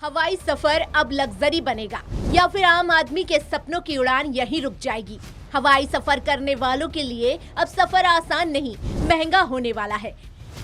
हवाई सफर अब लग्जरी बनेगा या फिर आम आदमी के सपनों की उड़ान यहीं रुक जाएगी। हवाई सफर करने वालों के लिए अब सफर आसान नहीं, महंगा होने वाला है,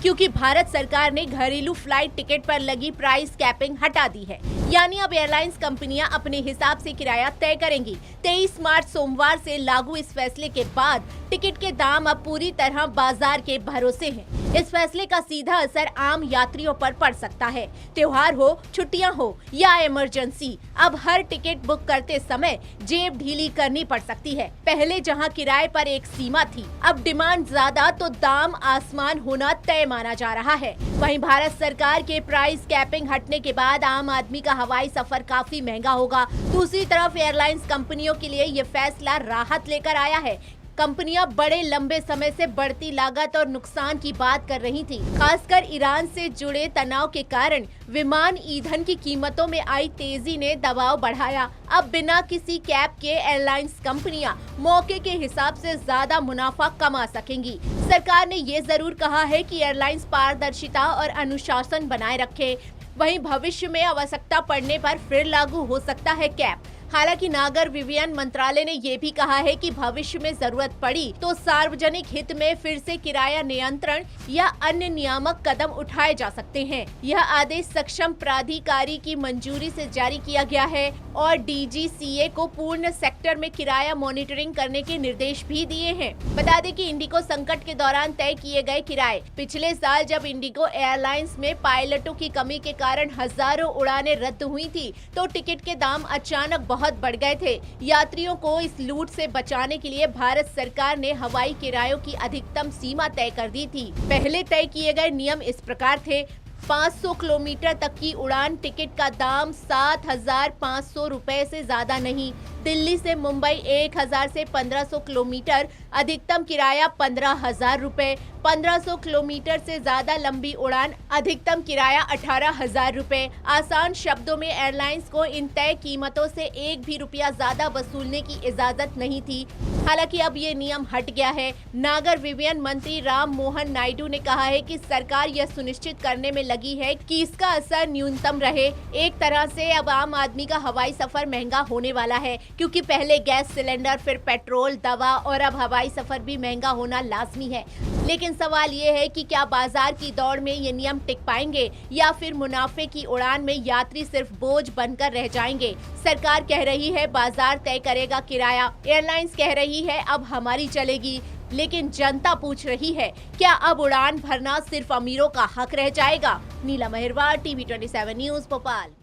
क्योंकि भारत सरकार ने घरेलू फ्लाइट टिकट पर लगी प्राइस कैपिंग हटा दी है। यानी अब एयरलाइंस कंपनियां अपने हिसाब से किराया तय करेंगी। 23 मार्च सोमवार से लागू इस फैसले के बाद टिकट के दाम अब पूरी तरह बाजार के भरोसे हैं। इस फैसले का सीधा असर आम यात्रियों पर पड़ सकता है। त्योहार हो, छुट्टियां हो या इमरजेंसी, अब हर टिकट बुक करते समय जेब ढीली करनी पड़ सकती है। पहले जहां किराए पर एक सीमा थी, अब डिमांड ज्यादा तो दाम आसमान होना तय माना जा रहा है। वहीं भारत सरकार के प्राइस कैपिंग हटने के बाद आम आदमी का हवाई सफर काफी महंगा होगा। दूसरी तरफ एयरलाइंस कंपनियों के लिए ये फैसला राहत लेकर आया है। कंपनियां बड़े लंबे समय से बढ़ती लागत और नुकसान की बात कर रही थी। खासकर ईरान से जुड़े तनाव के कारण विमान ईंधन की कीमतों में आई तेजी ने दबाव बढ़ाया। अब बिना किसी कैप के एयरलाइंस कंपनियां मौके के हिसाब से ज्यादा मुनाफा कमा सकेंगी। सरकार ने ये जरूर कहा है कि एयरलाइंस पारदर्शिता और अनुशासन बनाए रखे। वहीं भविष्य में आवश्यकता पड़ने पर फिर लागू हो सकता है कैप। हालांकि नागर विमानन मंत्रालय ने ये भी कहा है कि भविष्य में जरूरत पड़ी तो सार्वजनिक हित में फिर से किराया नियंत्रण या अन्य नियामक कदम उठाए जा सकते हैं। यह आदेश सक्षम प्राधिकारी की मंजूरी से जारी किया गया है और DGCA को पूर्ण सेक्टर में किराया मॉनिटरिंग करने के निर्देश भी दिए हैं। बता दें कि इंडिगो संकट के दौरान तय किए गए किराए। पिछले साल जब इंडिगो एयरलाइंस में पायलटों की कमी के कारण हजारों उड़ानें रद्द हुई थी, तो टिकट के दाम अचानक बहुत बढ़ गए थे। यात्रियों को इस लूट से बचाने के लिए भारत सरकार ने हवाई किरायों की अधिकतम सीमा तय कर दी थी। पहले तय किए गए नियम इस प्रकार थे: 500 किलोमीटर तक की उड़ान टिकट का दाम 7,500 रुपए से ज्यादा नहीं। दिल्ली से मुंबई 1,000 से 1,500 किलोमीटर अधिकतम किराया 15,000 रुपए। 1,500 किलोमीटर से ज्यादा लंबी उड़ान अधिकतम किराया 18,000 रुपए। आसान शब्दों में एयरलाइंस को इन तय कीमतों से एक भी रुपया ज्यादा वसूलने की इजाजत नहीं थी। हालांकि अब ये नियम हट गया है। नागर विमानन मंत्री राम मोहन नायडू ने कहा है कि सरकार यह सुनिश्चित करने में लगी है कि इसका असर न्यूनतम रहे। एक तरह से अब आम आदमी का हवाई सफर महंगा होने वाला है, क्योंकि पहले गैस सिलेंडर, फिर पेट्रोल, दवा और अब हवाई सफर भी महंगा होना लाजमी है। लेकिन सवाल ये है कि क्या बाजार की दौड़ में ये नियम टिक पाएंगे या फिर मुनाफे की उड़ान में यात्री सिर्फ बोझ बनकर रह जाएंगे। सरकार कह रही है बाजार तय करेगा किराया, एयरलाइंस कह रही है अब हमारी चलेगी, लेकिन जनता पूछ रही है क्या अब उड़ान भरना सिर्फ अमीरों का हक रह जाएगा। नीलम अहिरवार, TV 27 न्यूज़, भोपाल।